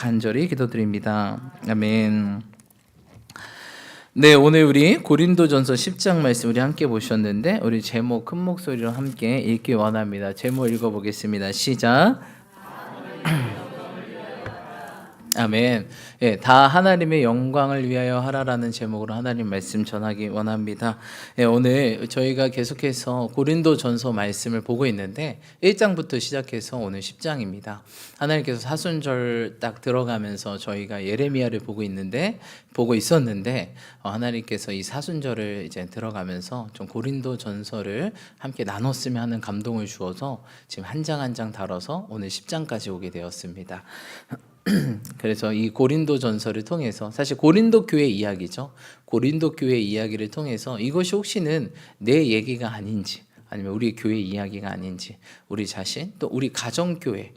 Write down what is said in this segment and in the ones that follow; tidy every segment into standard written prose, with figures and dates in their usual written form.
간절히 기도드립니다. 아멘. 네, 오늘 우리 고린도전서 10장 말씀 우리 함께 보셨는데 우리 제목 큰 목소리로 함께 읽기 원합니다. 제목 읽어보겠습니다. 시작. 아멘. 예, 다 하나님의 영광을 위하여 하라라는 제목으로 하나님 말씀 전하기 원합니다. 예, 오늘 저희가 계속해서 고린도전서 말씀을 보고 있는데 1장부터 시작해서 오늘 10장입니다. 하나님께서 사순절 딱 들어가면서 저희가 예레미야를 보고 있었는데 하나님께서 이 사순절을 이제 들어가면서 좀 고린도전서를 함께 나눴으면 하는 감동을 주어서 지금 한 장 한 장 다뤄서 오늘 10장까지 오게 되었습니다. 그래서 이 고린도 전서를 통해서 사실 고린도 교회 이야기죠. 고린도 교회 이야기를 통해서 이것이 혹시는 내 얘기가 아닌지 아니면 우리 교회 이야기가 아닌지 우리 자신 또 우리 가정교회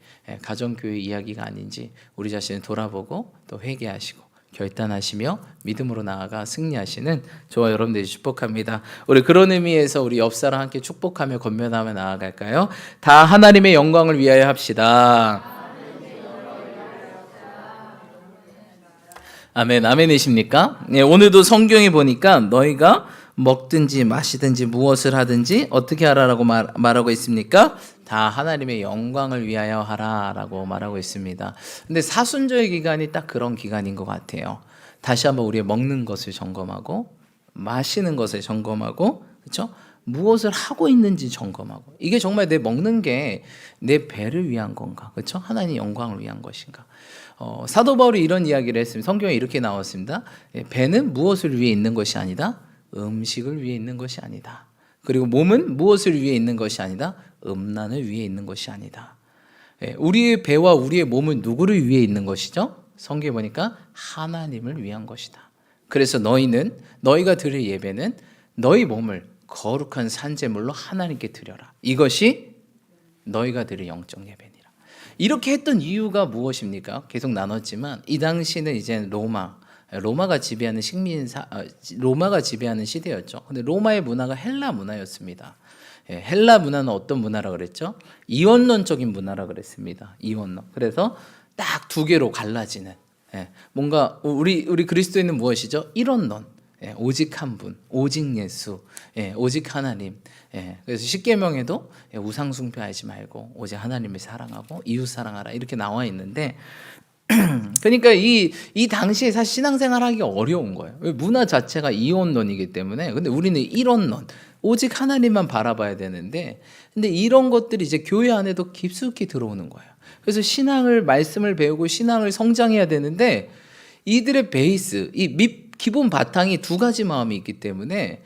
이야기가 아닌지 우리 자신을 돌아보고 또 회개하시고 결단하시며 믿음으로 나아가 승리하시는 저와 여러분들이 축복합니다. 우리 그런 의미에서 우리 옆사람 함께 축복하며 건면하며 나아갈까요? 다 하나님의 영광을 위하여 합시다. 아멘, 아멘이십니까? 네, 오늘도 성경에 보니까 너희가 먹든지 마시든지 무엇을 하든지 어떻게 하라라고 말하고 있습니까? 다 하나님의 영광을 위하여 하라라고 말하고 있습니다. 근데 사순절 기간이 딱 그런 기간인 것 같아요. 다시 한번 우리의 먹는 것을 점검하고 마시는 것을 점검하고 그렇죠? 무엇을 하고 있는지 점검하고 이게 정말 내 먹는 게 내 배를 위한 건가? 그렇죠? 하나님의 영광을 위한 것인가? 사도 바울이 이런 이야기를 했습니다. 성경에 이렇게 나왔습니다. 배는 무엇을 위해 있는 것이 아니다. 음식을 위해 있는 것이 아니다. 그리고 몸은 무엇을 위해 있는 것이 아니다. 음란을 위해 있는 것이 아니다. 우리의 배와 우리의 몸은 누구를 위해 있는 것이죠? 성경에 보니까 하나님을 위한 것이다. 그래서 너희가 드릴 예배는 너희 몸을 거룩한 산제물로 하나님께 드려라. 이것이 너희가 드릴 영적 예배니라. 이렇게 했던 이유가 무엇입니까? 계속 나눴지만 이 당시는 이제 로마가 지배하는 로마가 지배하는 시대였죠. 근데 로마의 문화가 헬라 문화였습니다. 헬라 문화는 어떤 문화라 그랬죠? 이원론적인 문화라 그랬습니다. 이원론. 그래서 딱 두 개로 갈라지는 뭔가 우리 그리스도인은 무엇이죠? 일원론. 오직 한 분, 오직 예수, 오직 하나님. 그래서 십계명에도 우상 숭배하지 말고 오직 하나님을 사랑하고 이웃 사랑하라 이렇게 나와 있는데 그러니까 이 당시에 사실 신앙생활하기 어려운 거예요. 문화 자체가 이원론이기 때문에. 근데 우리는 일원론, 오직 하나님만 바라봐야 되는데 근데 이런 것들이 이제 교회 안에도 깊숙이 들어오는 거예요. 그래서 말씀을 배우고 신앙을 성장해야 되는데 이들의 베이스, 기본 바탕이 두 가지 마음이 있기 때문에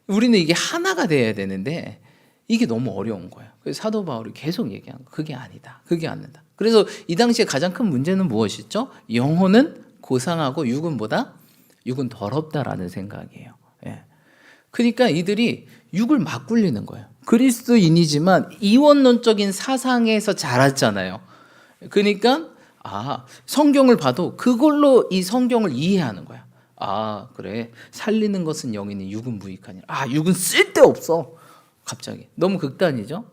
우리는 이게 하나가 돼야 되는데 이게 너무 어려운 거예요. 그래서 사도 바울이 계속 얘기한 거 그게 아니다. 그게 아니다. 그래서 이 당시에 가장 큰 문제는 무엇이죠? 영혼은 고상하고 육은 더럽다라는 생각이에요. 그러니까 이들이 육을 막 굴리는 거예요. 그리스도인이지만 이원론적인 사상에서 자랐잖아요. 그러니까 성경을 봐도 그걸로 이 성경을 이해하는 거야. 그래. 살리는 것은 영이니 육은 무익하니라. 육은 쓸데없어. 갑자기. 너무 극단이죠?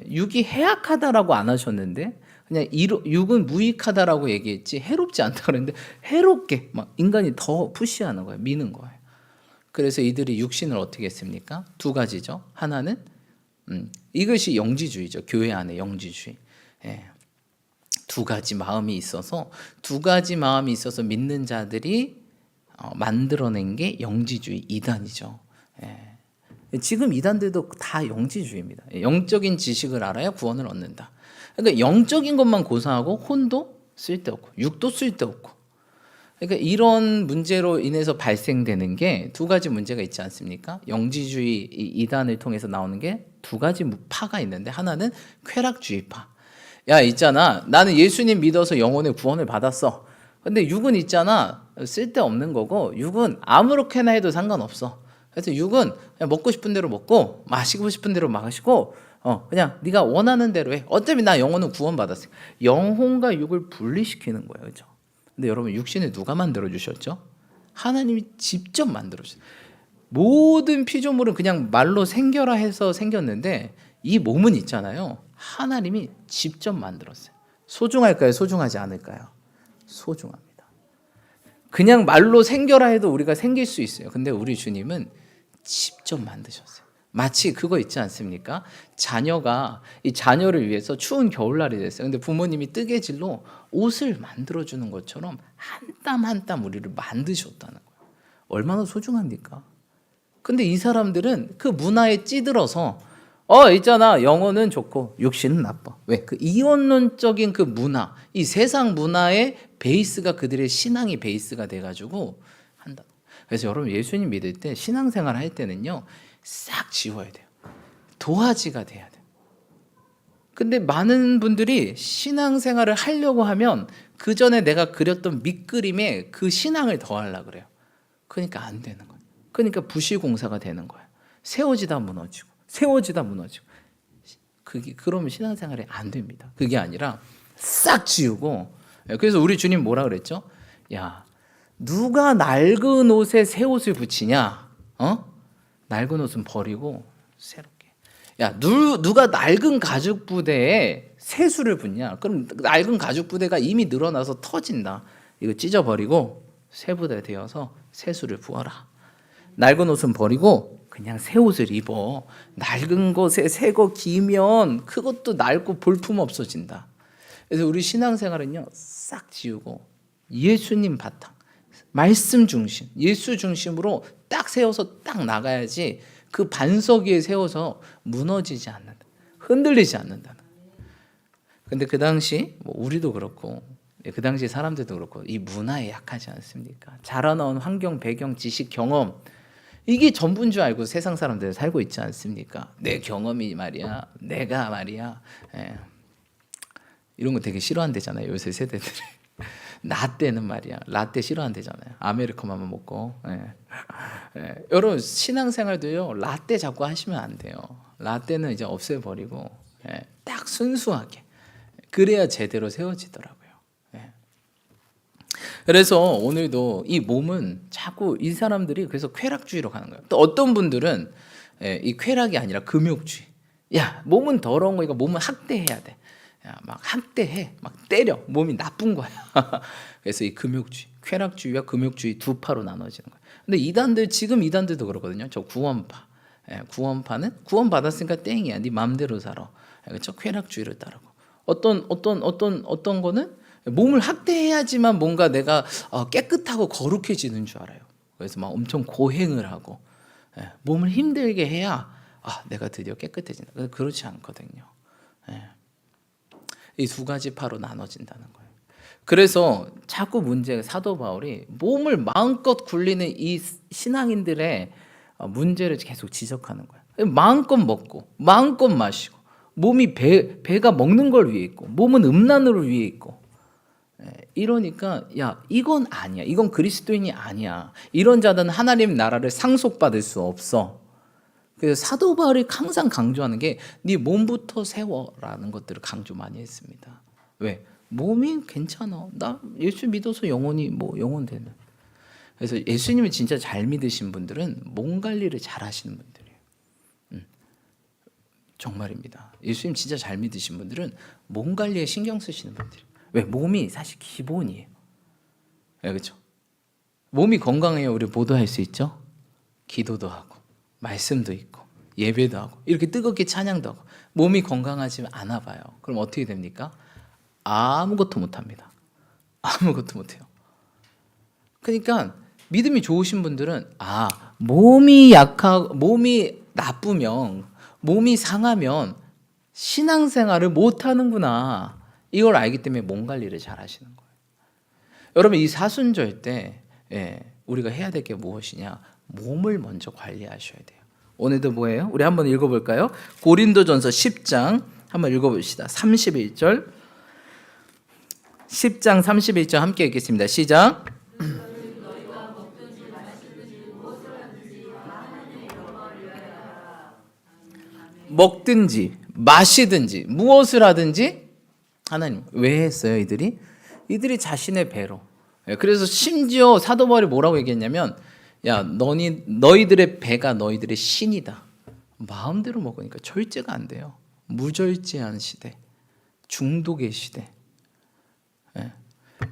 육이 해악하다라고 안 하셨는데 그냥 육은 무익하다라고 얘기했지 해롭지 않다 그랬는데 해롭게 막 인간이 더 푸시하는 거예요. 미는 거예요. 그래서 이들이 육신을 어떻게 했습니까? 두 가지죠. 하나는 이것이 영지주의죠. 교회 안에 영지주의. 두 가지 마음이 있어서 믿는 자들이 만들어낸 게 영지주의 이단이죠. 지금 이단들도 다 영지주의입니다. 영적인 지식을 알아야 구원을 얻는다. 그러니까 영적인 것만 고사하고 혼도 쓸데없고 육도 쓸데없고. 그러니까 이런 문제로 인해서 발생되는 게 두 가지 문제가 있지 않습니까? 영지주의 이단을 통해서 나오는 게 두 가지 파가 있는데 하나는 쾌락주의파. 야 있잖아 나는 예수님 믿어서 영혼의 구원을 받았어. 근데 육은 있잖아 쓸데없는 거고 육은 아무렇게나 해도 상관없어. 그래서 육은 그냥 먹고 싶은 대로 먹고 마시고 싶은 대로 마시고 그냥 네가 원하는 대로 해. 어차피 나 영혼은 구원받았어. 영혼과 육을 분리시키는 거예요. 그렇죠? 근데 여러분 육신을 누가 만들어 주셨죠? 하나님이 직접 만들어 주셨어요. 모든 피조물은 그냥 말로 생겨라 해서 생겼는데 이 몸은 있잖아요. 하나님이 직접 만들었어요. 소중할까요? 소중하지 않을까요? 소중합니다. 그냥 말로 생겨라 해도 우리가 생길 수 있어요. 근데 우리 주님은 직접 만드셨어요. 마치 그거 있지 않습니까? 자녀가 이 자녀를 위해서 추운 겨울날이 됐어요. 근데 부모님이 뜨개질로 옷을 만들어주는 것처럼 한 땀 한 땀 우리를 만드셨다는 거예요. 얼마나 소중합니까? 근데 이 사람들은 그 문화에 찌들어서 있잖아, 영어는 좋고 육신은 나빠. 왜? 그 이원론적인 그 문화, 이 세상 문화의 베이스가 그들의 신앙이 베이스가 돼가지고 한다. 그래서 여러분 예수님 믿을 때 신앙생활 할 때는요 싹 지워야 돼요. 도화지가 돼야 돼요. 근데 많은 분들이 신앙생활을 하려고 하면 그 전에 내가 그렸던 밑그림에 그 신앙을 더하려고 그래요. 그러니까 안 되는 거예요. 그러니까 부실공사가 되는 거예요. 세워지다 무너지고 세워지다 무너지고. 그러면 신앙생활이 안 됩니다. 그게 아니라 싹 지우고. 그래서 우리 주님 뭐라 그랬죠? 야, 누가 낡은 옷에 새 옷을 붙이냐? 낡은 옷은 버리고 새롭게. 야, 누가 낡은 가죽 부대에 새수를 붙냐? 그럼 낡은 가죽 부대가 이미 늘어나서 터진다. 이거 찢어버리고 새 부대 되어서 새수를 부어라. 낡은 옷은 버리고 그냥 새 옷을 입어. 낡은 것에 새 거 기면 그것도 낡고 볼품 없어진다. 그래서 우리 신앙생활은요 싹 지우고 예수님 바탕, 말씀 중심, 예수 중심으로 딱 세워서 딱 나가야지 그 반석 위에 세워서 무너지지 않는다, 흔들리지 않는다. 근데 그 당시 우리도 그렇고 그 당시 사람들도 그렇고 이 문화에 약하지 않습니까? 자라나온 환경, 배경, 지식, 경험, 이게 전부인 줄 알고 세상 사람들 살고 있지 않습니까? 내 경험이 말이야, 내가 말이야. 이런 거 되게 싫어한대잖아요 요새 세대들이. 나 때는 말이야, 라떼 싫어한대잖아요. 아메리카노만 먹고. 여러분 신앙생활도요 라떼 자꾸 하시면 안 돼요. 라떼는 이제 없애버리고 딱 순수하게, 그래야 제대로 세워지더라고요. 그래서 오늘도 이 몸은 자꾸 이 사람들이 그래서 쾌락주의로 가는 거예요. 또 어떤 분들은 이 쾌락이 아니라 금욕주의. 야, 몸은 더러운 거니까 몸은 학대해야 돼. 야, 막 학대해, 막 때려. 몸이 나쁜 거야. 그래서 이 금욕주의, 쾌락주의와 금욕주의 두 파로 나눠지는 거예요. 근데 이단들, 지금 이단들도 그러거든요. 저 구원파. 구원파는 구원 받았으니까 땡이야. 네 마음대로 살아. 그렇죠? 쾌락주의를 따르고. 어떤 거는 몸을 학대해야지만 뭔가 내가 깨끗하고 거룩해지는 줄 알아요. 그래서 막 엄청 고행을 하고 몸을 힘들게 해야 내가 드디어 깨끗해진다. 그렇지 않거든요. 이 두 가지 파로 나눠진다는 거예요. 그래서 자꾸 문제가 사도 바울이 몸을 마음껏 굴리는 이 신앙인들의 문제를 계속 지적하는 거예요. 마음껏 먹고 마음껏 마시고 몸이 배가 먹는 걸 위해 있고 몸은 음란으로 위해 있고. 이러니까 야, 이건 아니야. 이건 그리스도인이 아니야. 이런 자는 하나님 나라를 상속받을 수 없어. 그래서 사도 바울이 항상 강조하는 게 네 몸부터 세워라는 것들을 강조 많이 했습니다. 왜? 몸이 괜찮아. 나 예수 믿어서 영원히 영원 되는. 그래서 예수님을 진짜 잘 믿으신 분들은 몸 관리를 잘 하시는 분들이에요. 정말입니다. 예수님 진짜 잘 믿으신 분들은 몸 관리에 신경 쓰시는 분들이에요. 왜? 몸이 사실 기본이에요. 그렇죠? 몸이 건강해야 우리 모두 할 수 있죠. 기도도 하고 말씀도 있고 예배도 하고 이렇게 뜨겁게 찬양도 하고. 몸이 건강하지 않아 봐요. 그럼 어떻게 됩니까? 아무것도 못합니다. 아무것도 못해요. 그러니까 믿음이 좋으신 분들은 몸이 나쁘면, 몸이 상하면 신앙생활을 못하는구나, 이걸 알기 때문에 몸 관리를 잘 하시는 거예요. 여러분 이 사순절 때 우리가 해야 될 게 무엇이냐? 몸을 먼저 관리하셔야 돼요. 오늘도 뭐예요? 우리 한번 읽어볼까요? 고린도전서 10장 한번 읽어봅시다. 31절 10장 31절 함께 읽겠습니다. 시작. 먹든지 마시든지 무엇을 하든지 하나님. 왜 했어요 이들이? 이들이 자신의 배로. 그래서 심지어 사도 바울이 뭐라고 얘기했냐면 야, 너희들의 배가 너희들의 신이다. 마음대로 먹으니까 절제가 안 돼요. 무절제한 시대, 중독의 시대.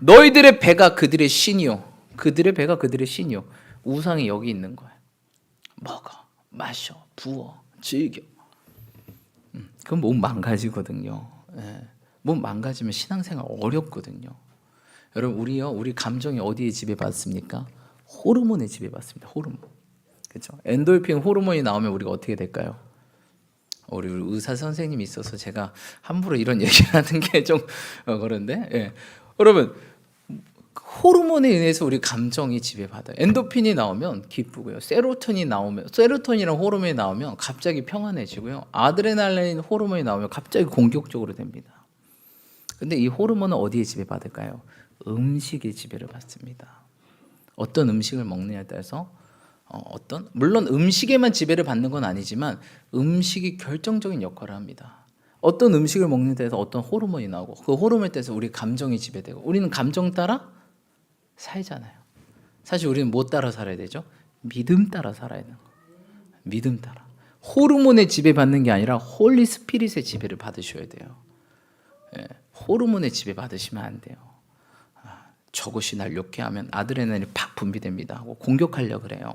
너희들의 배가 그들의 신이요. 그들의 배가 그들의 신이요. 우상이 여기 있는 거야. 먹어, 마셔, 부어, 즐겨. 그럼 몸 망가지거든요. 예. 몸 망가지면 신앙생활 어렵거든요. 여러분 우리 감정이 어디에 지배받습니까? 호르몬에 지배받습니다. 호르몬. 그렇죠? 엔돌핀 호르몬이 나오면 우리가 어떻게 될까요? 우리 의사 선생님이 있어서 제가 함부로 이런 얘기를 하는 게 좀 그런데, 예. 여러분 호르몬에 의해서 우리 감정이 지배받아요. 엔도핀이 나오면 기쁘고요. 세로토닌이랑 호르몬이 나오면 갑자기 평안해지고요. 아드레날린 호르몬이 나오면 갑자기 공격적으로 됩니다. 근데 이 호르몬은 어디에 지배받을까요? 음식에 지배를 받습니다. 어떤 음식을 먹느냐에 따라서 물론 음식에만 지배를 받는 건 아니지만 음식이 결정적인 역할을 합니다. 어떤 음식을 먹는 데서 어떤 호르몬이 나오고 그 호르몬에 따라서 우리 감정이 지배되고 우리는 감정 따라 살잖아요. 사실 우리는 뭐 따라 살아야 되죠? 믿음 따라 살아야 되는 거예요. 믿음 따라. 호르몬에 지배받는 게 아니라 홀리 스피릿의 지배를 받으셔야 돼요. 예, 호르몬에 지배받으시면 안 돼요. 저것이 날 욕해하면 아드레날린이 팍 분비됩니다 하고 공격하려고 그래요.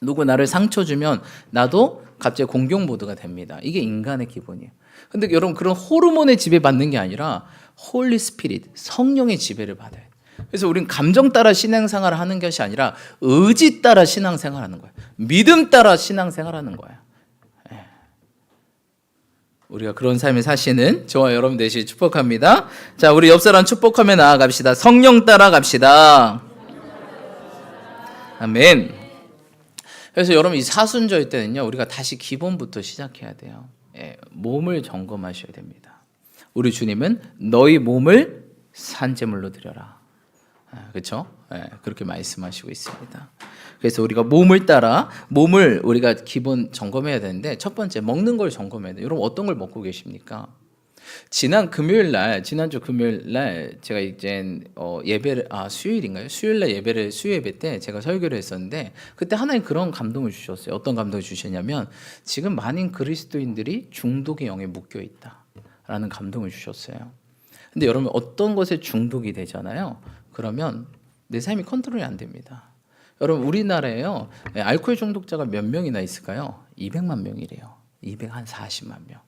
누구 나를 상처 주면 나도 갑자기 공격 모드가 됩니다. 이게 인간의 기본이에요. 근데 여러분 그런 호르몬에 지배받는 게 아니라 홀리 스피릿, 성령의 지배를 받아요. 그래서 우리는 감정 따라 신앙생활을 하는 것이 아니라 의지 따라 신앙생활하는 거예요. 믿음 따라 신앙생활하는 거예요. 우리가 그런 삶을 사시는 저와 여러분 되시길 축복합니다. 자, 우리 옆 사람 축복하며 나아갑시다. 성령 따라 갑시다. 아멘. 그래서 여러분 이 사순절 때는요, 우리가 다시 기본부터 시작해야 돼요. 몸을 점검하셔야 됩니다. 우리 주님은 너희 몸을 산제물로 드려라. 그렇죠? 그렇게 말씀하시고 있습니다. 그래서 우리가 몸을 우리가 기본 점검해야 되는데 첫 번째 먹는 걸 점검해야 돼요. 여러분 어떤 걸 먹고 계십니까? 지난주 금요일 날 제가 이제 수요일인가요? 수요 예배 때 제가 설교를 했었는데 그때 하나님 그런 감동을 주셨어요. 어떤 감동을 주셨냐면 지금 많은 그리스도인들이 중독의 영에 묶여 있다라는 감동을 주셨어요. 근데 여러분 어떤 것에 중독이 되잖아요. 그러면 내 삶이 컨트롤이 안 됩니다. 여러분 우리나라에요 알코올 중독자가 몇 명이나 있을까요? 200만 명이래요. 240만 명.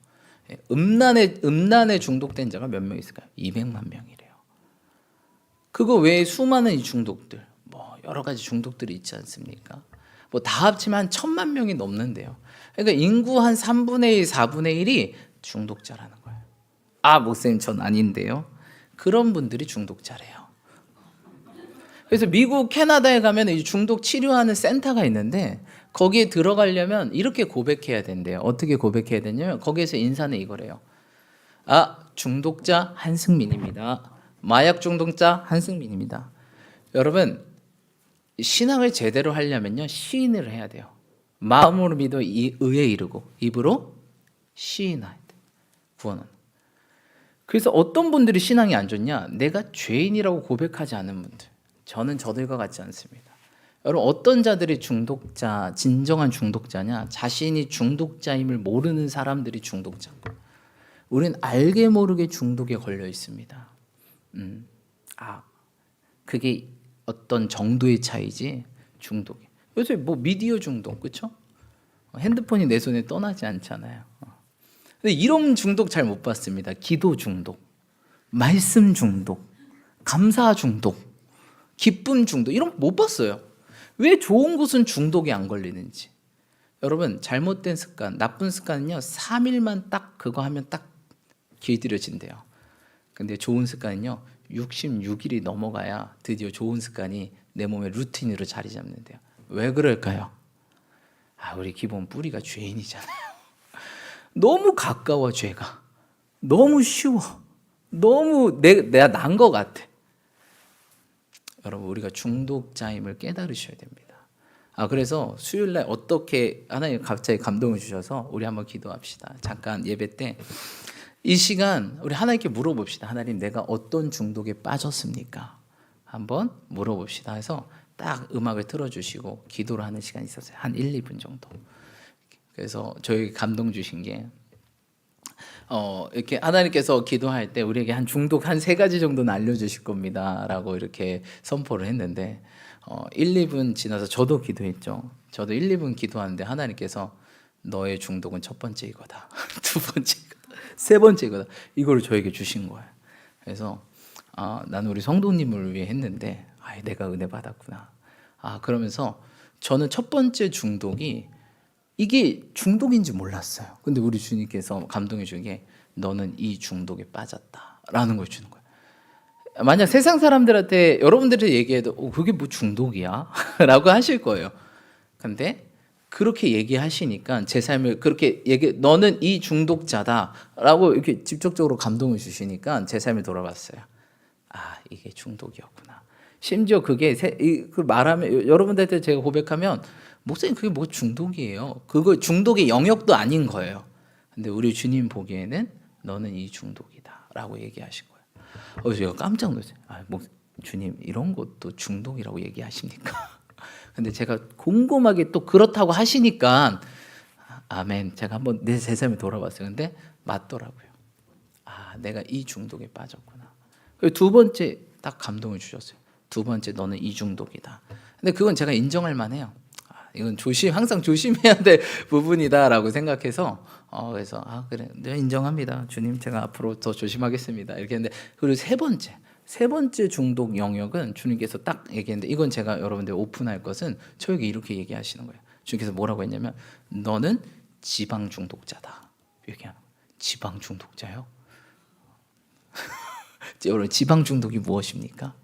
음란에 중독된 자가 몇 명 있을까요? 200만 명이래요. 그거 외에 수많은 이 중독들, 여러 가지 중독들이 있지 않습니까? 다 합치면 한 1000만 명이 넘는데요. 그러니까 인구 한 3분의 1, 4분의 1이 중독자라는 거예요. 목사님 전 아닌데요. 그런 분들이 중독자래요. 그래서 미국, 캐나다에 가면 이 중독 치료하는 센터가 있는데 거기에 들어가려면 이렇게 고백해야 된대요. 어떻게 고백해야 되냐면 거기에서 인사는 이거래요. 중독자 한승민입니다. 마약 중독자 한승민입니다. 여러분 신앙을 제대로 하려면요 시인을 해야 돼요. 마음으로 믿어 의에 이르고 입으로 시인하야 돼. 구원은. 그래서 어떤 분들이 신앙이 안 좋냐? 내가 죄인이라고 고백하지 않은 분들. 저는 저들과 같지 않습니다. 여러분 어떤 자들이 진정한 중독자냐? 자신이 중독자임을 모르는 사람들이 중독자. 우리는 알게 모르게 중독에 걸려 있습니다. 그게 어떤 정도의 차이지 중독이. 요새 미디어 중독, 그렇죠? 핸드폰이 내 손에 떠나지 않잖아요. 근데 이런 중독 잘 못 봤습니다. 기도 중독, 말씀 중독, 감사 중독. 기쁨 중독 이런 거 못 봤어요. 왜 좋은 것은 중독이 안 걸리는지. 여러분 잘못된 습관, 나쁜 습관은요 3일만 딱 그거 하면 딱 길들여진대요. 근데 좋은 습관은요 66일이 넘어가야 드디어 좋은 습관이 내 몸의 루틴으로 자리 잡는데요. 왜 그럴까요? 우리 기본 뿌리가 죄인이잖아요. 너무 가까워 죄가. 너무 쉬워. 너무 내가 난 것 같아. 여러분 우리가 중독자임을 깨달으셔야 됩니다. 그래서 수요일날 어떻게 하나님 갑자기 감동을 주셔서 우리 한번 기도합시다. 잠깐 예배 때 이 시간 우리 하나님께 물어봅시다. 하나님 내가 어떤 중독에 빠졌습니까? 한번 물어봅시다 해서 딱 음악을 틀어주시고 기도를 하는 시간이 있었어요. 한 1, 2분 정도. 그래서 저에게 감동 주신 게 이렇게 하나님께서 기도할 때 우리에게 한 중독 한 3가지 정도는 알려주실 겁니다라고 이렇게 선포를 했는데 1, 2분 지나서 저도 기도했죠. 저도 1, 2분 기도하는데 하나님께서 너의 중독은 첫 번째 이거다, 두 번째 이거다, 세 번째 이거다, 이거를 저에게 주신 거예요. 그래서 나는 우리 성도님을 위해 했는데 내가 은혜 받았구나. 그러면서 저는 첫 번째 중독이 이게 중독인지 몰랐어요. 근데 우리 주님께서 감동해 주는 게 너는 이 중독에 빠졌다라는 걸 주는 거예요. 만약 세상 사람들한테 여러분들이 얘기해도 그게 뭐 중독이야? 라고 하실 거예요. 근데 그렇게 얘기하시니까 제 삶을 그렇게 너는 이 중독자다라고 이렇게 직접적으로 감동을 주시니까 제 삶을 돌아봤어요. 이게 중독이었구나. 심지어 그게 그 말하면 여러분들한테 제가 고백하면 목사님 그게 뭐 중독이에요? 그거 중독의 영역도 아닌 거예요. 근데 우리 주님 보기에는 너는 이 중독이다라고 얘기하신 거예요. 그래서 제가 깜짝 놀랐어요. 주님 이런 것도 중독이라고 얘기하십니까? 근데 제가 궁금하게 또 그렇다고 하시니까 아멘. 제가 한번 제 삶을 돌아봤어요. 근데 맞더라고요. 내가 이 중독에 빠졌구나. 그리고 두 번째 딱 감동을 주셨어요. 두 번째 너는 이 중독이다. 근데 그건 제가 인정할 만해요. 이건 항상 조심해야 될 부분이다라고 생각해서 그래서 그래 내가 인정합니다. 주님 제가 앞으로 더 조심하겠습니다. 이렇게 했는데 그리고 세 번째 중독 영역은 주님께서 딱 얘기했는데 이건 제가 여러분들 오픈할 것은 저에게 이렇게 얘기하시는 거예요. 주님께서 뭐라고 했냐면 너는 지방 중독자다. 얘기하는 거예요. 지방 중독자요? 여러분 지방 중독이 무엇입니까?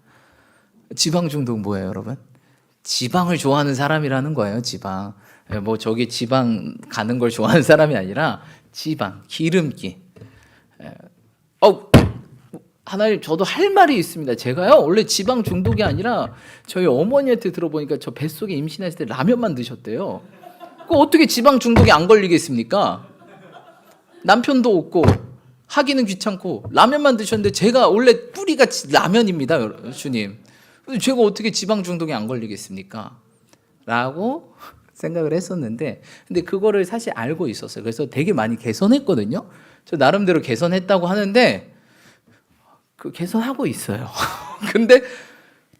지방 중독 뭐예요, 여러분? 지방을 좋아하는 사람이라는 거예요. 지방. 뭐 저기 지방 가는 걸 좋아하는 사람이 아니라 지방, 기름기. 하나님 저도 할 말이 있습니다. 제가요 원래 지방 중독이 아니라 저희 어머니한테 들어보니까 저 뱃속에 임신했을 때 라면만 드셨대요. 그 어떻게 지방 중독이 안 걸리겠습니까? 남편도 없고 하기는 귀찮고 라면만 드셨는데 제가 원래 뿌리가 라면입니다, 주님. 제가 어떻게 지방 중독이 안 걸리겠습니까? 라고 생각을 했었는데 근데 그거를 사실 알고 있었어요. 그래서 되게 많이 개선했거든요. 저 나름대로 개선했다고 하는데 그 개선하고 있어요. 근데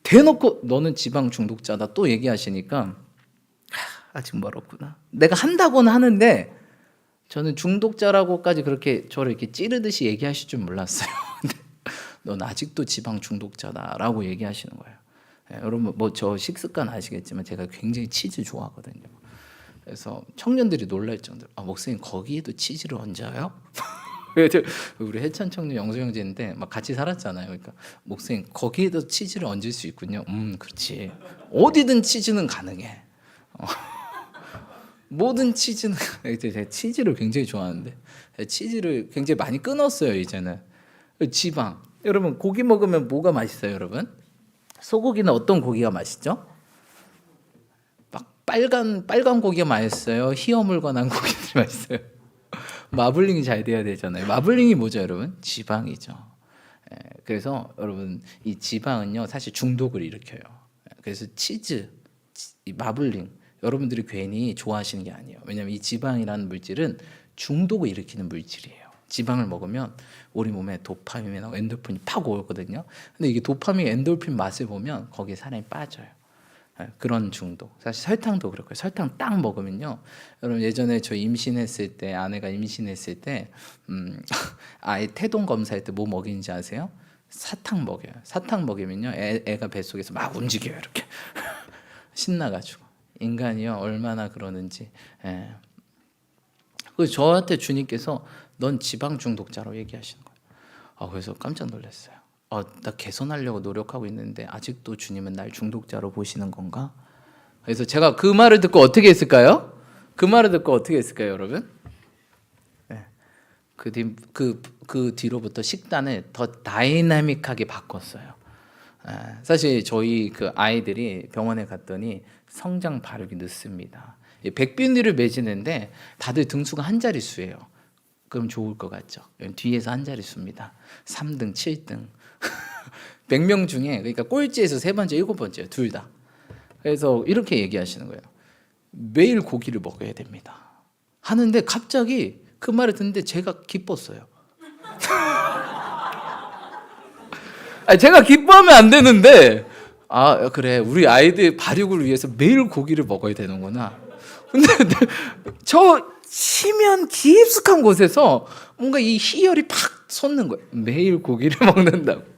대놓고 너는 지방 중독자다 또 얘기하시니까 아직 멀었구나. 내가 한다고는 하는데 저는 중독자라고까지 그렇게 저를 이렇게 찌르듯이 얘기하실 줄 몰랐어요. 근데 넌 아직도 지방 중독자다라고 얘기하시는 거예요. 여러분 뭐 저 식습관 아시겠지만 제가 굉장히 치즈 좋아하거든요. 그래서 청년들이 놀랄 정도로 목사님 거기에도 치즈를 얹어요? 우리 해찬 청년 영수 형제인데 막 같이 살았잖아요. 그러니까 목사님 거기에도 치즈를 얹을 수 있군요. 그렇지. 어디든 치즈는 가능해. 모든 치즈는 제가 치즈를 굉장히 좋아하는데 치즈를 굉장히 많이 끊었어요 이제는. 지방. 여러분 고기 먹으면 뭐가 맛있어요, 여러분? 소고기는 어떤 고기가 맛있죠? 막 빨간 고기가 맛있어요. 희어물건한 고기들이 맛있어요. 마블링이 잘 돼야 되잖아요. 마블링이 뭐죠, 여러분? 지방이죠. 그래서 여러분 이 지방은요 사실 중독을 일으켜요. 그래서 치즈, 이 마블링 여러분들이 괜히 좋아하시는 게 아니에요. 왜냐하면 이 지방이라는 물질은 중독을 일으키는 물질이에요. 지방을 먹으면 우리 몸에 도파민이나 엔돌핀이 팍 오거든요. 근데 이게 도파민, 엔돌핀 맛을 보면 거기에 사람이 빠져요. 그런 중독. 사실 설탕도 그렇고요. 설탕 딱 먹으면요. 여러분 예전에 저 임신했을 때 아내가 임신했을 때 아이 태동 검사할 때 뭐 먹이는지 아세요? 사탕 먹여요. 사탕 먹이면요 애가 뱃속에서 막 움직여요 이렇게 신나가지고. 인간이요 얼마나 그러는지. 그래서 저한테 주님께서 넌 지방 중독자로 얘기하시는 거예요. 그래서 깜짝 놀랐어요. 나 개선하려고 노력하고 있는데 아직도 주님은 날 중독자로 보시는 건가? 그래서 제가 그 말을 듣고 어떻게 했을까요? 여러분? 그 뒤로부터 식단을 더 다이나믹하게 바꿨어요. 사실 저희 그 아이들이 병원에 갔더니 성장 발육이 늦습니다. 백빈이를 맺이는데 다들 등수가 한 자릿수예요. 그럼 좋을 것 같죠? 뒤에서 한 자릿수입니다. 3등, 7등. 100명 중에 그러니까 꼴찌에서 3번째, 7번째예요. 둘 다. 그래서 이렇게 얘기하시는 거예요. 매일 고기를 먹어야 됩니다. 하는데 갑자기 그 말을 듣는데 제가 기뻤어요. 아니, 제가 기뻐하면 안 되는데 아 그래 우리 아이들 발육을 위해서 매일 고기를 먹어야 되는구나. 근데 저 심연 깊숙한 곳에서 뭔가 이 희열이 팍 솟는 거예요. 매일 고기를 먹는다고.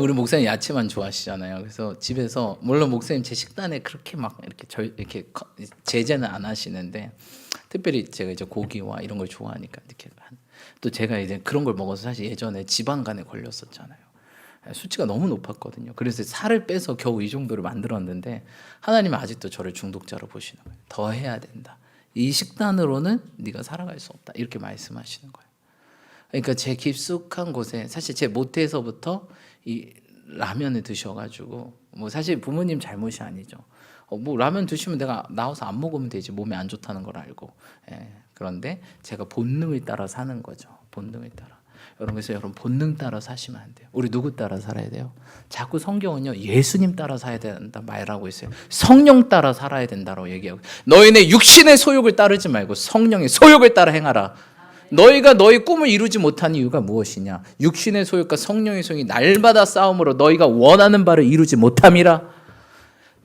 우리 목사님 야채만 좋아하시잖아요. 그래서 집에서 물론 목사님 제 식단에 그렇게 막 이렇게 제재는 안 하시는데 특별히 제가 이제 고기와 이런 걸 좋아하니까 이렇게 또 제가 이제 그런 걸 먹어서 사실 예전에 지방간에 걸렸었잖아요. 수치가 너무 높았거든요. 그래서 살을 빼서 겨우 이 정도를 만들었는데 하나님은 아직도 저를 중독자로 보시는 거예요. 더 해야 된다. 이 식단으로는 네가 살아갈 수 없다. 이렇게 말씀하시는 거예요. 그러니까 제 깊숙한 곳에 사실 제 모태에서부터 이 라면을 드셔가지고 뭐 사실 부모님 잘못이 아니죠. 뭐 라면 드시면 내가 나와서 안 먹으면 되지 몸에 안 좋다는 걸 알고. 그런데 제가 본능을 따라 사는 거죠. 본능을 따라. 여러분 그래서 여러분 본능 따라 사시면 안 돼요. 우리 누구 따라 살아야 돼요? 자꾸 성경은요 예수님 따라 살아야 된다 말하고 있어요. 성령 따라 살아야 된다고 얘기하고 너희네 육신의 소욕을 따르지 말고 성령의 소욕을 따라 행하라. 너희가 너희 꿈을 이루지 못한 이유가 무엇이냐? 육신의 소욕과 성령의 소욕이 날마다 싸움으로 너희가 원하는 바를 이루지 못함이라.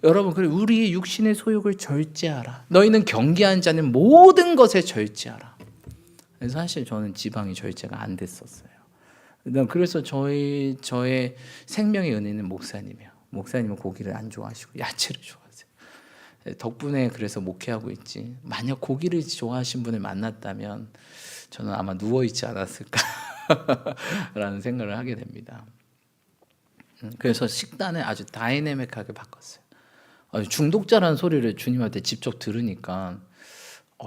여러분 그래 우리의 육신의 소욕을 절제하라. 너희는 경계한 자는 모든 것에 절제하라. 사실 저는 지방이 절제가 안 됐었어요. 그래서 저의 생명의 은혜는 목사님이에요. 목사님은 고기를 안 좋아하시고 야채를 좋아하세요. 덕분에 그래서 목회하고 있지. 만약 고기를 좋아하신 분을 만났다면 저는 아마 누워있지 않았을까라는 생각을 하게 됩니다. 그래서 식단을 아주 다이내믹하게 바꿨어요. 중독자라는 소리를 주님한테 직접 들으니까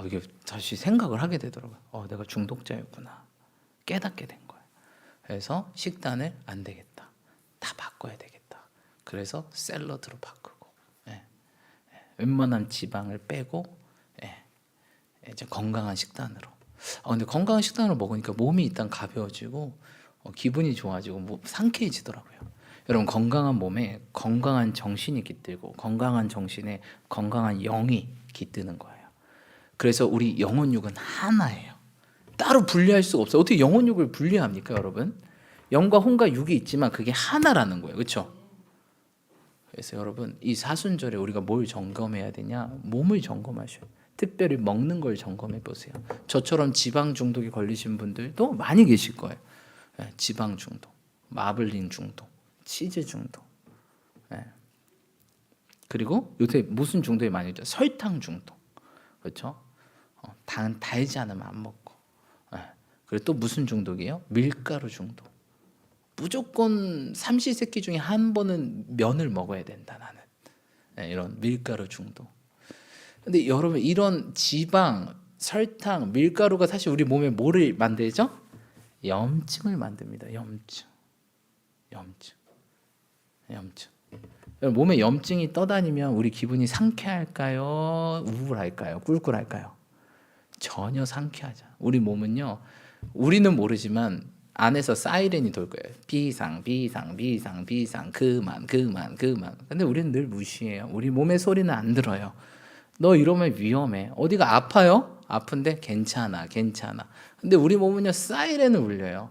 이게 다시 생각을 하게 되더라고요. 내가 중독자였구나. 깨닫게 된 거예요. 그래서 식단을 안 되겠다. 다 바꿔야 되겠다. 그래서 샐러드로 바꾸고 웬만한 지방을 빼고 이제 건강한 식단으로. 근데 건강한 식단으로 먹으니까 몸이 일단 가벼워지고 기분이 좋아지고 뭐 상쾌해지더라고요. 여러분 건강한 몸에 건강한 정신이 깃들고 건강한 정신에 건강한 영이 깃드는 거예요. 그래서 우리 영혼육은 하나예요. 따로 분리할 수가 없어요. 어떻게 영혼육을 분리합니까, 여러분? 영과 혼과 육이 있지만 그게 하나라는 거예요. 그렇죠? 그래서 여러분 이 사순절에 우리가 뭘 점검해야 되냐? 몸을 점검하셔야 돼요. 특별히 먹는 걸 점검해 보세요. 저처럼 지방 중독에 걸리신 분들도 많이 계실 거예요. 지방 중독, 마블링 중독, 치즈 중독. 그리고 요새 무슨 중독이 많이 있죠? 설탕 중독. 그렇죠? 달지 않으면 안 먹고. 그리고 또 무슨 중독이에요? 밀가루 중독. 무조건 삼시세끼 중에 한 번은 면을 먹어야 된다 나는. 이런 밀가루 중독. 근데 여러분 이런 지방, 설탕, 밀가루가 사실 우리 몸에 뭐를 만들죠? 염증을 만듭니다. 염증. 여러분 몸에 염증이 떠다니면 우리 기분이 상쾌할까요? 우울할까요? 꿀꿀할까요? 전혀 상쾌하지 않아요. 우리 몸은요. 우리는 모르지만 안에서 사이렌이 돌 거예요. 비상 그만. 근데 우리는 늘 무시해요. 우리 몸의 소리는 안 들어요. 너 이러면 위험해. 어디가 아파요? 아픈데 괜찮아. 근데 우리 몸은요 사이렌을 울려요.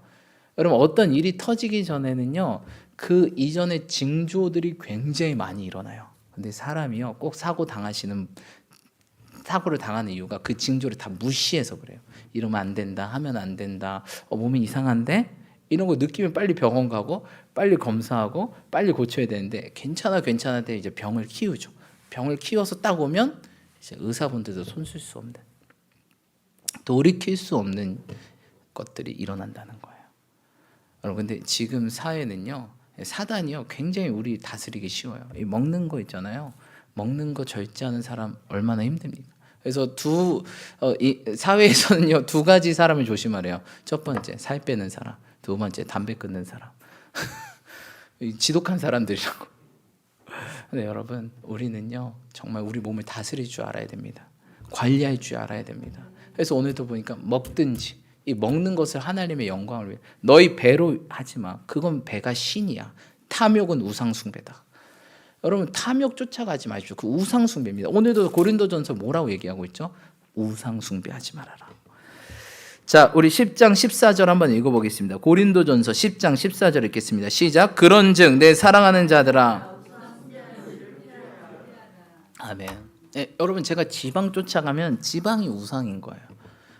여러분 어떤 일이 터지기 전에는요 그 이전의 징조들이 굉장히 많이 일어나요. 근데 사람이요 꼭 사고를 당하는 이유가 그 징조를 다 무시해서 그래요. 이러면 안 된다, 하면 안 된다, 몸이 이상한데 이런 거 느끼면 빨리 병원 가고 빨리 검사하고 빨리 고쳐야 되는데 괜찮아 때 이제 병을 키우죠. 병을 키워서 딱 오면 이제 의사분들도 손쓸 수 없는 돌이킬 수 없는 것들이 일어난다는 거예요. 여러분 근데 지금 사회는요 사단이요 굉장히 우리 다스리기 쉬워요. 이 먹는 거 있잖아요. 먹는 거 절제하는 사람 얼마나 힘듭니까? 그래서 이 사회에서는요 두 가지 사람을 조심하래요. 첫 번째 살 빼는 사람, 두 번째 담배 끊는 사람. 지독한 사람들이라고. 근데 여러분 우리는요 정말 우리 몸을 다스릴 줄 알아야 됩니다. 관리할 줄 알아야 됩니다. 그래서 오늘도 보니까 먹든지 이 먹는 것을 하나님의 영광을 위해 너희 배로 하지 마. 그건 배가 신이야. 탐욕은 우상 숭배다. 여러분 탐욕 쫓아가지 마십시오. 그 우상 숭배입니다. 오늘도 고린도전서 뭐라고 얘기하고 있죠? 우상 숭배하지 말아라. 자, 우리 10장 14절 한번 읽어보겠습니다. 고린도전서 10장 14절 읽겠습니다. 시작. 그런즉 내 사랑하는 자들아. 아멘. 네, 여러분 제가 지방 쫓아가면 지방이 우상인 거예요.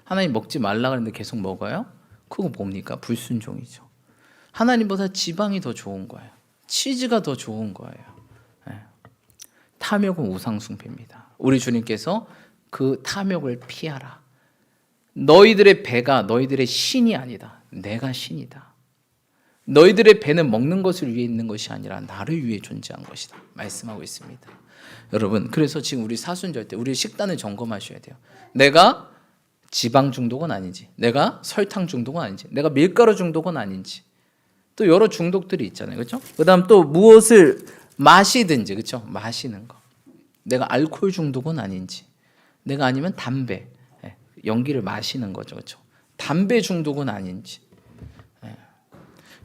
하나님 먹지 말라 그랬는데 계속 먹어요? 그거 뭡니까? 불순종이죠. 하나님보다 지방이 더 좋은 거예요. 치즈가 더 좋은 거예요. 네. 탐욕은 우상 숭배입니다. 우리 주님께서 그 탐욕을 피하라. 너희들의 배가 너희들의 신이 아니다. 내가 신이다. 너희들의 배는 먹는 것을 위해 있는 것이 아니라 나를 위해 존재한 것이다. 말씀하고 있습니다. 여러분, 그래서 지금 우리 사순절 때 우리 식단을 점검하셔야 돼요. 내가 지방 중독은 아닌지, 내가 설탕 중독은 아닌지, 내가 밀가루 중독은 아닌지. 또 여러 중독들이 있잖아요. 그렇죠? 그다음 또 무엇을 마시든지, 그렇죠? 마시는 거. 내가 알코올 중독은 아닌지. 내가 아니면 담배, 연기를 마시는 거죠. 그렇죠? 담배 중독은 아닌지.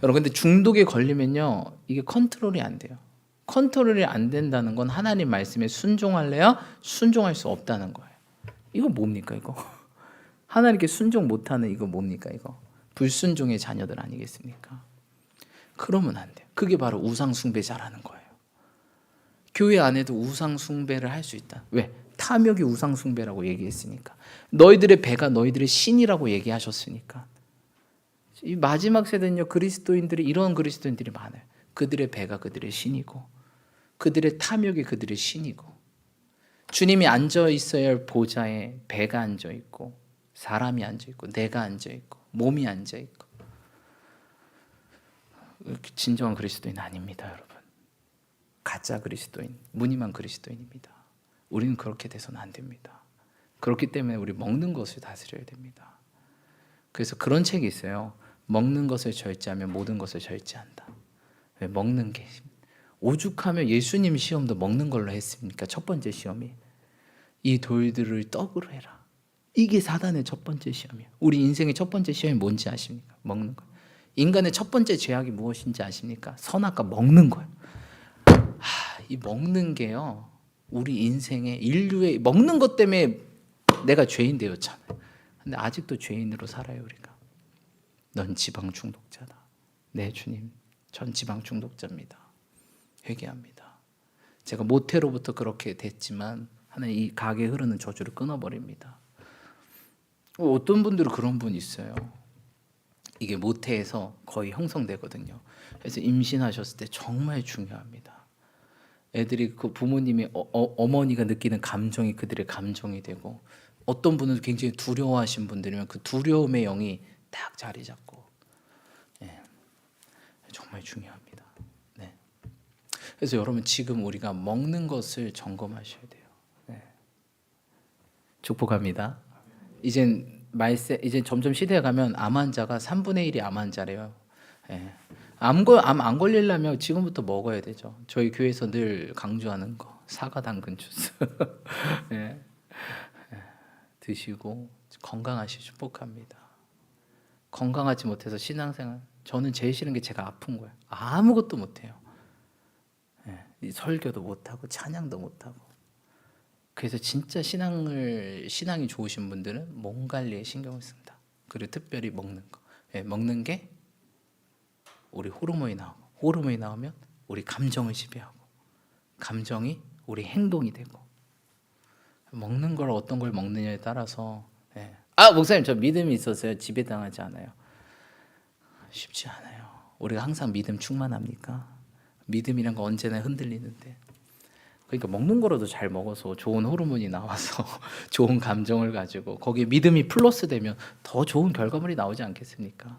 여러분 근데 중독에 걸리면요. 이게 컨트롤이 안 돼요. 컨트롤이 안 된다는 건 하나님 말씀에 순종할래야 순종할 수 없다는 거예요. 이거 뭡니까 이거? 하나님께 순종 못하는 이거 뭡니까 이거? 불순종의 자녀들 아니겠습니까? 그러면 안 돼요. 그게 바로 우상 숭배자라는 거예요. 교회 안에도 우상 숭배를 할 수 있다. 왜? 탐욕이 우상 숭배라고 얘기했으니까. 너희들의 배가 너희들의 신이라고 얘기하셨으니까. 이 마지막 세대는요. 그리스도인들이 이런 그리스도인들이 많아요. 그들의 배가 그들의 신이고 그들의 탐욕이 그들의 신이고 주님이 앉아 있어야 할 보좌에 배가 앉아 있고 사람이 앉아 있고 내가 앉아 있고 몸이 앉아 있고 진정한 그리스도인 아닙니다, 여러분. 가짜 그리스도인, 무늬만 그리스도인입니다. 우리는 그렇게 돼서는 안 됩니다. 그렇기 때문에 우리 먹는 것을 다스려야 됩니다. 그래서 그런 책이 있어요. 먹는 것을 절제하면 모든 것을 절제한다. 왜? 먹는 게 오죽하면 예수님 시험도 먹는 걸로 했습니까? 첫 번째 시험이 이 돌들을 떡으로 해라. 이게 사단의 첫 번째 시험이에요. 우리 인생의 첫 번째 시험이 뭔지 아십니까? 먹는 거예요. 인간의 첫 번째 죄악이 무엇인지 아십니까? 선악과 먹는 거예요. 이 먹는 게요. 우리 인생의 인류의 먹는 것 때문에 내가 죄인 되었잖아요. 근데 아직도 죄인으로 살아요, 우리가. 넌 지방 중독자다. 네, 주님. 전 지방 중독자입니다. 회개합니다. 제가 모태로부터 그렇게 됐지만 하나님 이 가게에 흐르는 저주를 끊어버립니다. 어떤 분들은 그런 분이 있어요. 이게 모태에서 거의 형성되거든요. 그래서 임신하셨을 때 정말 중요합니다. 애들이 그 부모님이 어머니가 느끼는 감정이 그들의 감정이 되고 어떤 분은 굉장히 두려워하신 분들이면 그 두려움의 영이 딱 자리 잡고 정말 중요합니다. 네. 그래서 여러분 지금 우리가 먹는 것을 점검하셔야 돼요. 네. 축복합니다. 이젠 점점 시대에 가면 암 환자가 3분의 1이 암 환자래요. 네. 암 안 걸리려면 지금부터 먹어야 되죠. 저희 교회에서 늘 강조하는 거 사과 당근 주스 네. 드시고 건강하시 축복합니다. 건강하지 못해서 신앙생활 저는 제일 싫은 게 제가 아픈 거예요. 아무것도 못해요. 네. 설교도 못하고 찬양도 못하고 그래서 진짜 신앙이 좋으신 분들은 몸 관리에 신경을 씁니다. 그리고 특별히 먹는 거. 네. 먹는 게 우리 호르몬이 나오고 호르몬이 나오면 우리 감정을 지배하고 감정이 우리 행동이 되고 먹는 걸 어떤 걸 먹느냐에 따라서 목사님 저 믿음이 있어서요 지배당하지 않아요. 쉽지 않아요. 우리가 항상 믿음 충만합니까? 믿음이란 거 언제나 흔들리는데 그러니까 먹는 거라도 잘 먹어서 좋은 호르몬이 나와서 좋은 감정을 가지고 거기에 믿음이 플러스 되면 더 좋은 결과물이 나오지 않겠습니까?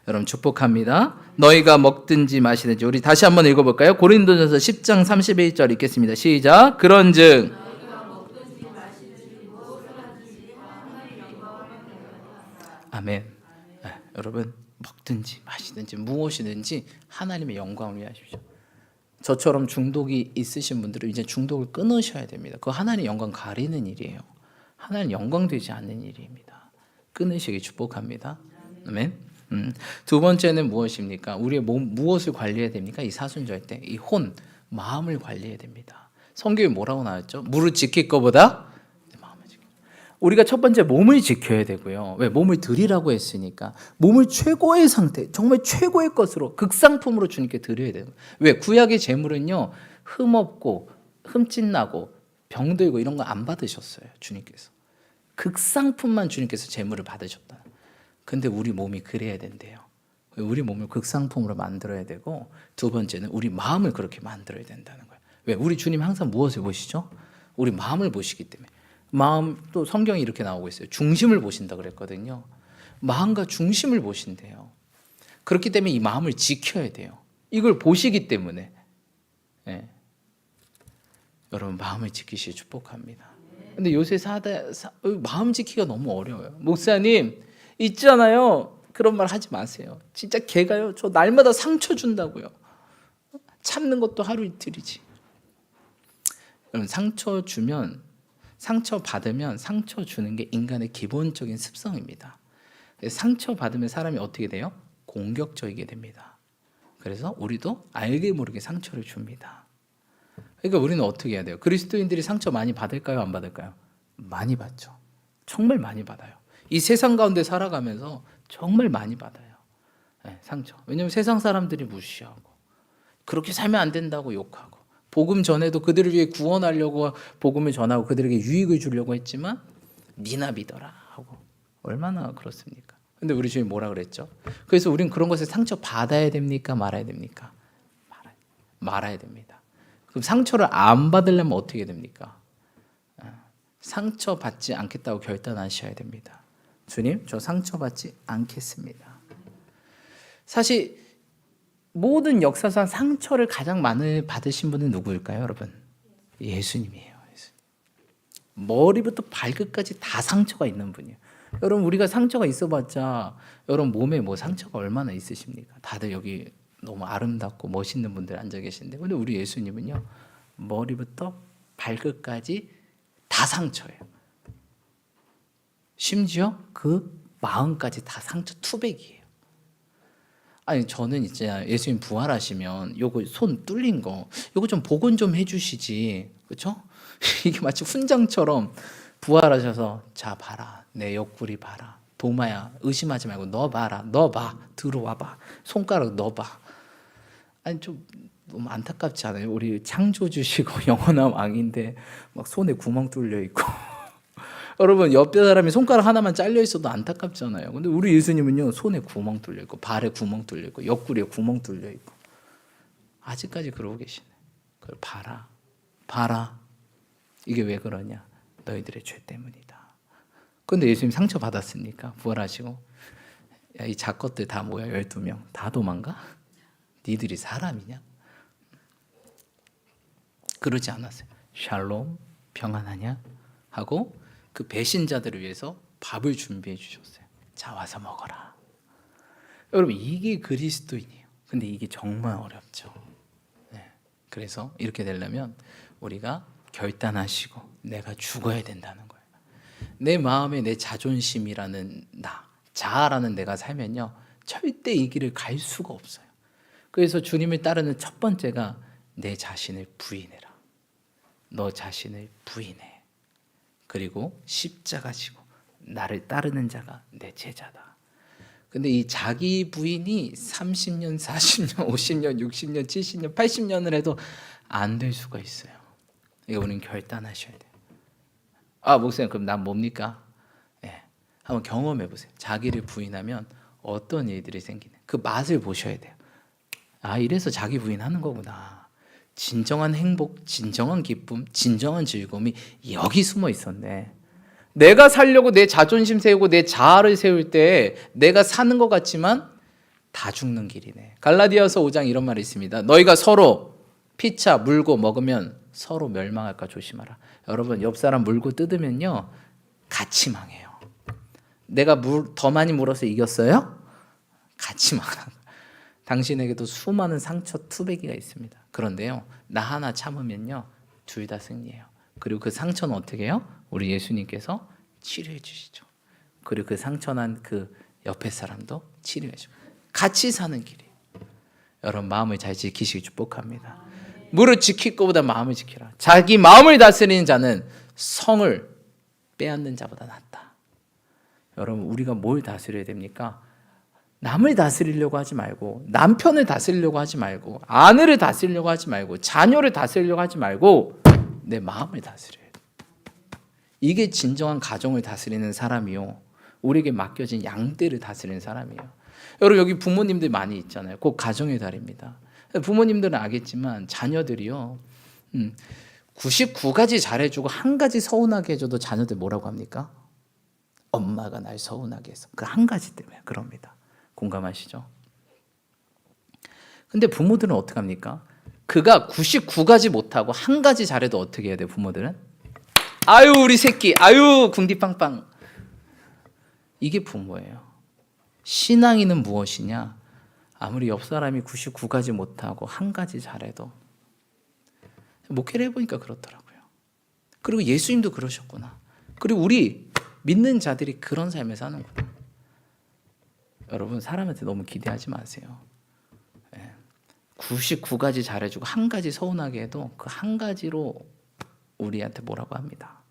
여러분 축복합니다. 너희가 먹든지 마시든지 우리 다시 한번 읽어볼까요? 고린도전서 10장 31절 읽겠습니다. 시작. 그런즉 아멘. 여러분 먹든지 마시든지 무엇이든지 하나님의 영광을 위하십시오. 저처럼 중독이 있으신 분들은 이제 중독을 끊으셔야 됩니다. 그거 하나님의 영광 가리는 일이에요. 하나님 영광 되지 않는 일입니다. 끊으시기 축복합니다. 아멘. 두 번째는 무엇입니까? 우리의 몸 무엇을 관리해야 됩니까? 이 사순절 때 이 마음을 관리해야 됩니다. 성경에 뭐라고 나왔죠? 무릇 지킬 것보다 마음을 지켜. 우리가 첫 번째 몸을 지켜야 되고요. 왜? 몸을 드리라고 했으니까 몸을 최고의 상태, 정말 최고의 것으로 극상품으로 주님께 드려야 돼요. 왜? 구약의 제물은요, 흠없고 흠집나고 병들고 이런 거 안 받으셨어요. 주님께서 극상품만 주님께서 제물을 받으셨다. 근데 우리 몸이 그래야 된대요. 우리 몸을 극상품으로 만들어야 되고, 두 번째는 우리 마음을 그렇게 만들어야 된다는 거예요. 왜? 우리 주님 항상 무엇을 보시죠? 우리 마음을 보시기 때문에. 마음, 또 성경이 이렇게 나오고 있어요. 중심을 보신다 그랬거든요. 마음과 중심을 보신대요. 그렇기 때문에 이 마음을 지켜야 돼요. 이걸 보시기 때문에. 네. 여러분, 마음을 지키시길 축복합니다. 근데 요새 마음 지키기가 너무 어려워요. 목사님 있잖아요, 그런 말 하지 마세요. 진짜 걔가요, 저 날마다 상처 준다고요. 참는 것도 하루 이틀이지. 여러분, 상처 받으면 상처 주는 게 인간의 기본적인 습성입니다. 상처 받으면 사람이 어떻게 돼요? 공격적이게 됩니다. 그래서 우리도 알게 모르게 상처를 줍니다. 그러니까 우리는 어떻게 해야 돼요? 그리스도인들이 상처 많이 받을까요? 안 받을까요? 많이 받죠. 정말 많이 받아요. 이 세상 가운데 살아가면서 정말 많이 받아요. 네, 상처. 왜냐하면 세상 사람들이 무시하고, 그렇게 살면 안 된다고 욕하고, 복음 전에도 그들을 위해 구원하려고 복음을 전하고 그들에게 유익을 주려고 했지만 니나 믿어라 하고, 얼마나 그렇습니까? 근데 우리 주님 뭐라 그랬죠? 그래서 우린 그런 것에 상처 받아야 됩니까? 말아야 됩니까? 말아야 됩니다. 그럼 상처를 안 받으려면 어떻게 됩니까? 상처 받지 않겠다고 결단하셔야 됩니다. 주님, 저 상처 받지 않겠습니다. 사실 모든 역사상 상처를 가장 많이 받으신 분은 누구일까요, 여러분? 예수님이에요. 머리부터 발끝까지 다 상처가 있는 분이에요. 여러분, 우리가 상처가 있어봤자 여러분 몸에 뭐 상처가 얼마나 있으십니까? 다들 여기 너무 아름답고 멋있는 분들 앉아 계신데, 근데 우리 예수님은요, 머리부터 발끝까지 다 상처예요. 심지어 그 마음까지 다 상처 투백이에요. 아니, 저는 이제 예수님 부활하시면 요거 손 뚫린 거 요거 좀 복원 좀 해주시지, 그렇죠? 이게 마치 훈장처럼 부활하셔서, 자 봐라, 내 옆구리 봐라, 도마야 의심하지 말고 너 봐라, 너 봐, 들어와봐, 손가락 넣어봐. 아니, 좀 너무 안타깝지 않아요? 우리 창조주시고 영원한 왕인데 막 손에 구멍 뚫려 있고 여러분, 옆에 사람이 손가락 하나만 잘려 있어도 안타깝잖아요. 근데 우리 예수님은요, 손에 구멍 뚫려 있고 발에 구멍 뚫려 있고 옆구리에 구멍 뚫려 있고 아직까지 그러고 계시네. 그걸 봐라. 이게 왜 그러냐? 너희들의 죄 때문이다. 근데 예수님 상처 받았으니까 부활하시고, 야, 이 작것들 다 모여 12명 다 도망가? 니들이 사람이냐? 그러지 않았어요. 샬롬, 평안하냐? 하고 그 배신자들을 위해서 밥을 준비해 주셨어요. 자, 와서 먹어라. 여러분, 이게 그리스도인이에요. 근데 이게 정말 어렵죠. 네. 그래서 이렇게 되려면 우리가 결단하시고 내가 죽어야 된다는 거예요. 내 마음에 내 자존심이라는 자아라는 내가 살면요, 절대 이 길을 갈 수가 없어요. 그래서 주님을 따르는 첫 번째가 내 자신을 부인해라. 너 자신을 부인해. 그리고 십자가 지고 나를 따르는 자가 내 제자다. 근데 이 자기 부인이 30년, 40년, 50년, 60년, 70년, 80년을 해도 안 될 수가 있어요. 이거 우리는 결단하셔야 돼요. 아, 목사님, 그럼 난 뭡니까? 네, 한번 경험해 보세요. 자기를 부인하면 어떤 일들이 생기는, 그 맛을 보셔야 돼요. 아, 이래서 자기 부인하는 거구나. 진정한 행복, 진정한 기쁨, 진정한 즐거움이 여기 숨어 있었네. 내가 살려고 내 자존심 세우고 내 자아를 세울 때 내가 사는 것 같지만 다 죽는 길이네. 갈라디아서 5장 이런 말이 있습니다. 너희가 서로 피차 물고 먹으면 서로 멸망할까 조심하라. 여러분, 옆 사람 물고 뜯으면요, 같이 망해요. 내가 더 많이 물어서 이겼어요? 같이 망합니다. 당신에게도 수많은 상처 투배기가 있습니다. 그런데요, 나 하나 참으면요, 둘 다 승리해요. 그리고 그 상처는 어떻게 해요? 우리 예수님께서 치료해 주시죠. 그리고 그 상처난 그 옆에 사람도 치료해 주고 같이 사는 길이. 여러분, 마음을 잘 지키시기 축복합니다. 무릇 지킬 것보다 마음을 지키라. 자기 마음을 다스리는 자는 성을 빼앗는 자보다 낫다. 여러분, 우리가 뭘 다스려야 됩니까? 남을 다스리려고 하지 말고, 남편을 다스리려고 하지 말고, 아내를 다스리려고 하지 말고, 자녀를 다스리려고 하지 말고 내 마음을 다스려야 돼. 이게 진정한 가정을 다스리는 사람이요, 우리에게 맡겨진 양떼를 다스리는 사람이에요. 여러분, 여기 부모님들 많이 있잖아요. 꼭 가정의 달입니다. 부모님들은 알겠지만 자녀들이요, 99가지 잘해주고 한 가지 서운하게 해줘도 자녀들 뭐라고 합니까? 엄마가 날 서운하게 해서 그 한 가지 때문에 그럽니다. 공감하시죠? 근데 부모들은 어떻게 합니까? 그가 99가지 못하고 한 가지 잘해도 어떻게 해야 돼요? 부모들은 아유 우리 새끼, 아유 궁디빵빵. 이게 부모예요. 신앙인은 무엇이냐? 아무리 옆 사람이 99가지 못하고 한 가지 잘해도, 목회를 해보니까 그렇더라고요. 그리고 예수님도 그러셨구나. 그리고 우리 믿는 자들이 그런 삶을 사는구나. 여러분, 사람한테 너무 기대하지 마세요. 99가지 잘해주고 한 가지 서운하게 해도 그 한 가지로 우리한테 뭐라고 합니다.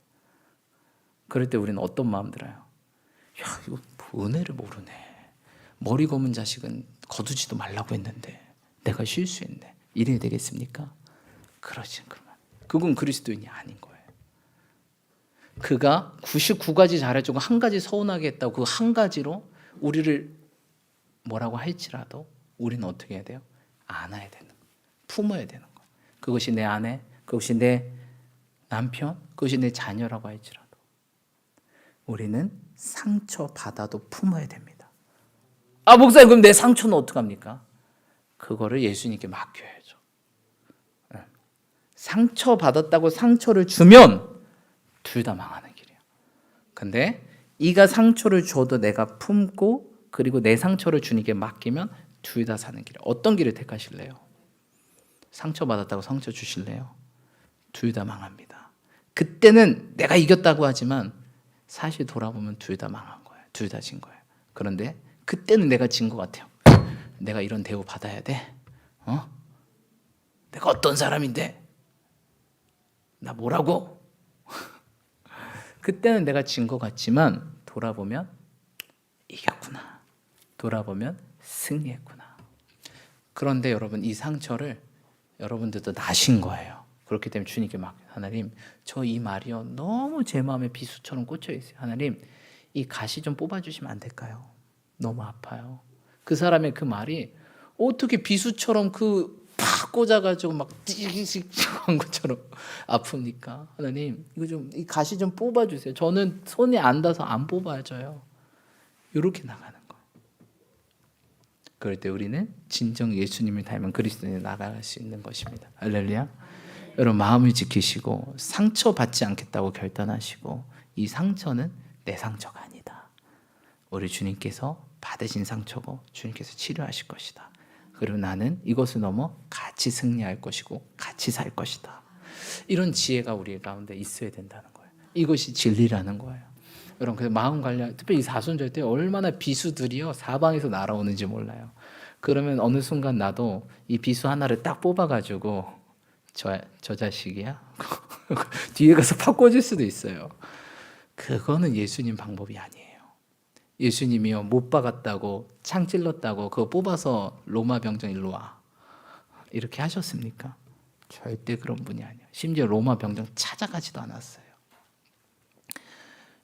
그럴 때 우리는 어떤 마음 들어요? 야, 이거 은혜를 모르네. 머리 검은 자식은 거두지도 말라고 했는데 내가 실수했네. 이래야 되겠습니까? 그러지, 그러면 그건 그리스도인이 아닌 거예요. 그가 99가지 잘해주고 한 가지 서운하게 했다고 그 한 가지로 우리를 뭐라고 할지라도 우리는 어떻게 해야 돼요? 안아야 되는 거예요. 품어야 되는 거예요. 그것이 내 아내, 그것이 내 남편, 그것이 내 자녀라고 할지라도 우리는 상처받아도 품어야 됩니다. 아, 목사님, 그럼 내 상처는 어떡합니까? 그거를 예수님께 맡겨야죠. 상처받았다고 상처를 주면 둘 다 망하는 길이에요. 근데 이가 상처를 줘도 내가 품고 그리고 내 상처를 주님께 맡기면 둘 다 사는 길이에요. 어떤 길을 택하실래요? 상처받았다고 상처 주실래요? 둘 다 망합니다. 그때는 내가 이겼다고 하지만 사실 돌아보면 둘 다 망한 거예요. 둘 다 진 거예요. 그런데 그때는 내가 진 것 같아요. 내가 이런 대우 받아야 돼? 내가 어떤 사람인데? 나 뭐라고? 그때는 내가 진 것 같지만 돌아보면 이겼구나. 돌아보면 승리했구나. 그런데 여러분, 이 상처를 여러분들도 나신 거예요. 그렇기 때문에 주님께 막, 하나님, 저 이 말이요 너무 제 마음에 비수처럼 꽂혀 있어요. 하나님, 이 가시 좀 뽑아주시면 안 될까요? 너무 아파요. 그 사람의 그 말이 어떻게 비수처럼 팍 꽂아가지고 막 찌익 한 것처럼 아픕니까? 하나님, 이거 좀, 이 가시 좀 뽑아주세요. 저는 손에 안 닿아서 안 뽑아져요. 이렇게 나가는 거예요. 그럴 때 우리는 진정 예수님을 닮은 그리스도인이 나아갈 수 있는 것입니다. 할렐루야. 여러분, 마음을 지키시고 상처받지 않겠다고 결단하시고, 이 상처는 내 상처가 아니다. 우리 주님께서 받으신 상처고 주님께서 치료하실 것이다. 그리고 나는 이것을 넘어 같이 승리할 것이고 같이 살 것이다. 이런 지혜가 우리 가운데 있어야 된다는 거예요. 이것이 진리라는 거예요. 여러분, 그래서 마음 관리, 특별히 이 사순절 때 얼마나 비수들이요 사방에서 날아오는지 몰라요. 그러면 어느 순간 나도 이 비수 하나를 딱 뽑아가지고 저 자식이야? 뒤에 가서 팍 꽂을 수도 있어요. 그거는 예수님 방법이 아니에요. 예수님이요, 못 박았다고 창 찔렀다고 그거 뽑아서 로마 병정 일로 와 이렇게 하셨습니까? 절대 그런 분이 아니에요. 심지어 로마 병정 찾아가지도 않았어요.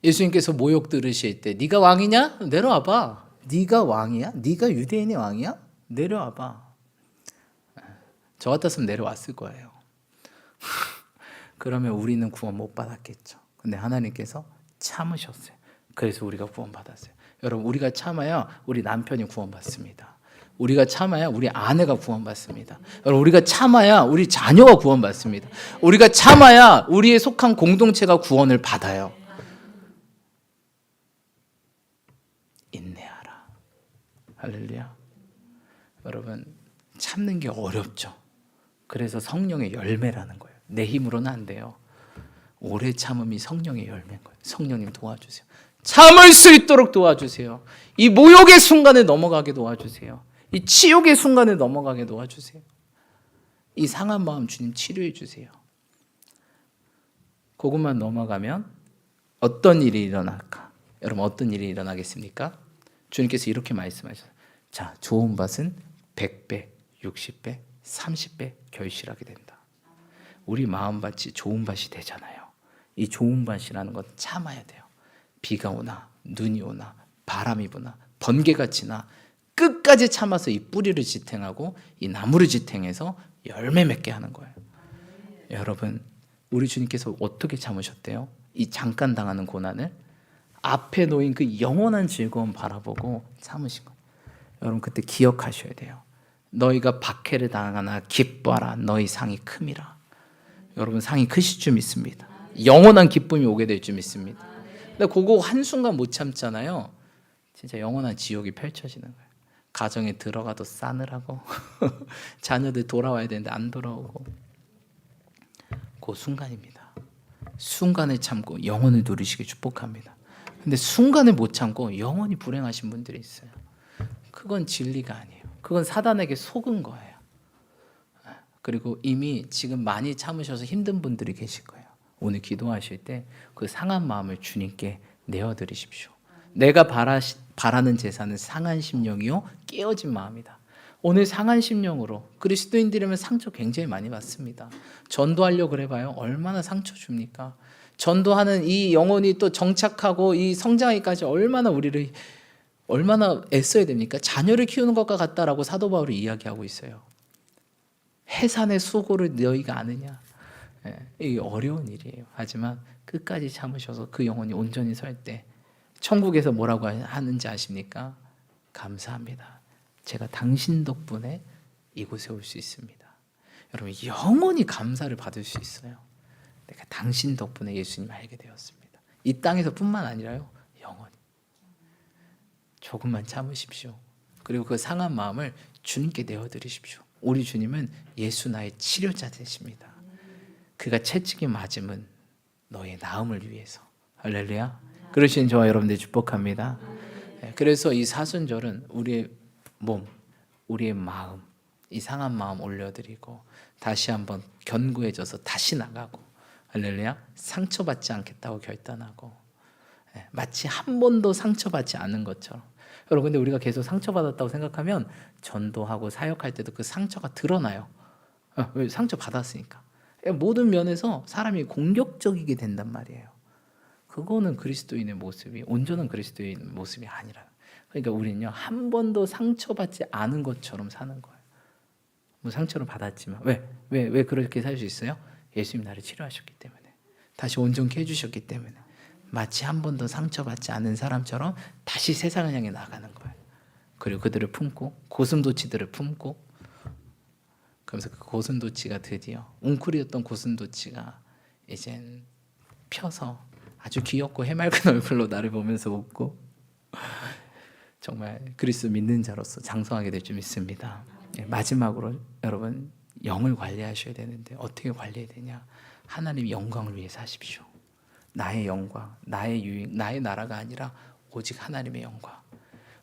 예수님께서 모욕 들으실 때 네가 왕이냐? 내려와봐. 네가 왕이야? 네가 유대인의 왕이야? 내려와봐. 저 같았으면 내려왔을 거예요. 그러면 우리는 구원 못 받았겠죠. 근데 하나님께서 참으셨어요. 그래서 우리가 구원받았어요. 여러분, 우리가 참아야 우리 남편이 구원받습니다. 우리가 참아야 우리 아내가 구원받습니다. 여러분, 우리가 참아야 우리 자녀가 구원받습니다. 우리가 참아야 우리의 속한 공동체가 구원을 받아요. 인내하라. 할렐루야. 여러분, 참는 게 어렵죠. 그래서 성령의 열매라는 거예요. 내 힘으로는 안 돼요. 오래 참음이 성령의 열매인 거예요. 성령님 도와주세요. 참을 수 있도록 도와주세요. 이 모욕의 순간에 넘어가게 도와주세요. 이 치욕의 순간에 넘어가게 도와주세요. 이 상한 마음 주님 치료해 주세요. 그것만 넘어가면 어떤 일이 일어날까? 여러분 어떤 일이 일어나겠습니까? 주님께서 이렇게 말씀하셨어요. 자, 좋은 밭은 100배, 60배, 30배 결실하게 된다. 우리 마음밭이 좋은 밭이 되잖아요. 이 좋은 밭이라는 건 참아야 돼요. 비가 오나 눈이 오나 바람이 부나 번개가 치나 끝까지 참아서 이 뿌리를 지탱하고 이 나무를 지탱해서 열매 맺게 하는 거예요. 여러분 우리 주님께서 어떻게 참으셨대요? 이 잠깐 당하는 고난을 앞에 놓인 그 영원한 즐거움 바라보고 참으신 거예요. 여러분 그때 기억하셔야 돼요. 너희가 박해를 당하나 기뻐하라. 너희 상이 큼이라. 여러분 상이 크실 줄 믿습니다. 영원한 기쁨이 오게 될 줄 믿습니다. 근데 그거 한순간 못 참잖아요. 진짜 영원한 지옥이 펼쳐지는 거예요. 가정에 들어가도 싸늘하고 자녀들 돌아와야 되는데 안 돌아오고 그 순간입니다. 순간을 참고 영원을 누리시길 축복합니다. 근데 순간을 못 참고 영원히 불행하신 분들이 있어요. 그건 진리가 아니에요. 그건 사단에게 속은 거예요. 그리고 이미 지금 많이 참으셔서 힘든 분들이 계실 거예요. 오늘 기도하실 때 그 상한 마음을 주님께 내어드리십시오. 내가 바라는 제사는 상한 심령이요 깨어진 마음이다. 오늘 상한 심령으로 그리스도인들이면 상처 굉장히 많이 받습니다. 전도하려고 그래봐요. 얼마나 상처 줍니까? 전도하는 이 영혼이 또 정착하고 이 성장하기까지 얼마나 애써야 됩니까? 자녀를 키우는 것과 같다라고 사도 바울이 이야기하고 있어요. 해산의 수고를 너희가 아느냐? 이게 어려운 일이에요. 하지만 끝까지 참으셔서 그 영혼이 온전히 설 때 천국에서 뭐라고 하는지 아십니까? 감사합니다. 제가 당신 덕분에 이곳에 올 수 있습니다. 여러분 영원히 감사를 받을 수 있어요. 내가 당신 덕분에 예수님 알게 되었습니다. 이 땅에서뿐만 아니라요. 영원히. 조금만 참으십시오. 그리고 그 상한 마음을 주님께 내어드리십시오. 우리 주님은 예수 나의 치료자 되십니다. 그가 채찍에 맞음은 너의 나음을 위해서. 할렐루야. 그러신 저와 여러분들 축복합니다. 그래서 이 사순절은 우리의 몸, 우리의 마음, 이 상한 마음 올려드리고 다시 한번 견고해져서 다시 나가고 할렐루야. 상처받지 않겠다고 결단하고 마치 한 번도 상처받지 않은 것처럼. 여러분 근데 우리가 계속 상처받았다고 생각하면 전도하고 사역할 때도 그 상처가 드러나요. 왜? 상처받았으니까. 모든 면에서 사람이 공격적이게 된단 말이에요. 그거는 그리스도인의 모습이 온전한 그리스도인 모습이 아니라. 그러니까 우리는요 한 번도 상처받지 않은 것처럼 사는 거예요. 뭐 상처를 받았지만 왜 그렇게 살 수 있어요? 예수님 나를 치료하셨기 때문에, 다시 온전케 해주셨기 때문에, 마치 한 번도 상처받지 않은 사람처럼 다시 세상을 향해 나가는 거예요. 그리고 그들을 품고 고슴도치들을 품고, 그러면서 그 고슴도치가 드디어 웅크리었던 고슴도치가 이젠 펴서 아주 귀엽고 해맑은 얼굴로 나를 보면서 웃고 정말 그리스도 믿는 자로서 장성하게 될 줄 믿습니다. 마지막으로 여러분 영을 관리하셔야 되는데 어떻게 관리해야 되냐? 하나님 영광을 위해 사십시오. 나의 영광, 나의 유익, 나의 나라가 아니라 오직 하나님의 영광.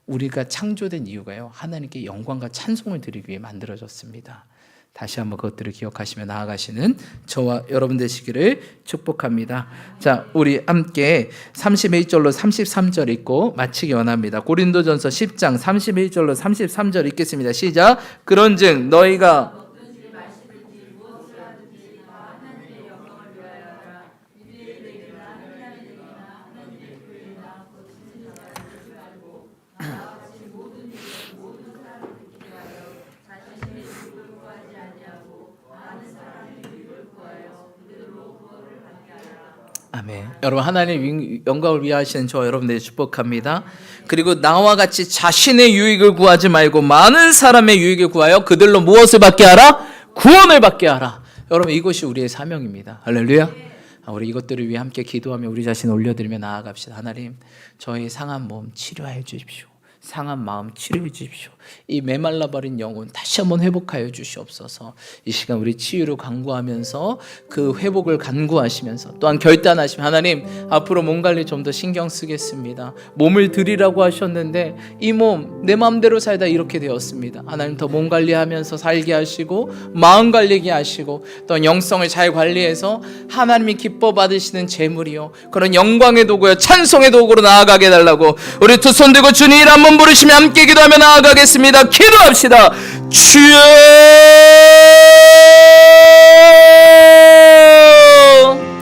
우리가 창조된 이유가요 하나님께 영광과 찬송을 드리기 위해 만들어졌습니다. 다시 한번 그것들을 기억하시며 나아가시는 저와 여러분 되시기를 축복합니다. 자, 우리 함께 31절로 33절 읽고 마치기 원합니다. 고린도전서 10장 31절로 33절 읽겠습니다. 시작. 그런즉 너희가 아멘. 여러분 하나님 영광을 위하시는 저 여러분들 축복합니다. 그리고 나와 같이 자신의 유익을 구하지 말고 많은 사람의 유익을 구하여 그들로 무엇을 받게 하라? 구원을 받게 하라. 여러분 이것이 우리의 사명입니다. 할렐루야. 우리 이것들을 위해 함께 기도하며 우리 자신을 올려드리며 나아갑시다. 하나님 저의 상한 몸 치료하여 주십시오. 상한 마음 치료해 주십시오. 이 메말라버린 영혼 다시 한번 회복하여 주시옵소서. 이 시간 우리 치유를 간구하면서 그 회복을 간구하시면서 또한 결단하시면 하나님 앞으로 몸 관리 좀 더 신경 쓰겠습니다. 몸을 드리라고 하셨는데 이 몸 내 마음대로 살다 이렇게 되었습니다. 하나님 더 몸 관리하면서 살게 하시고 마음 관리게 하시고 또 영성을 잘 관리해서 하나님이 기뻐 받으시는 재물이요 그런 영광의 도구요 찬송의 도구로 나아가게 해달라고 우리 두 손 들고 주님 이름 한번 부르시며 함께 기도하며 나아가겠습니다. 기도합시다. 주여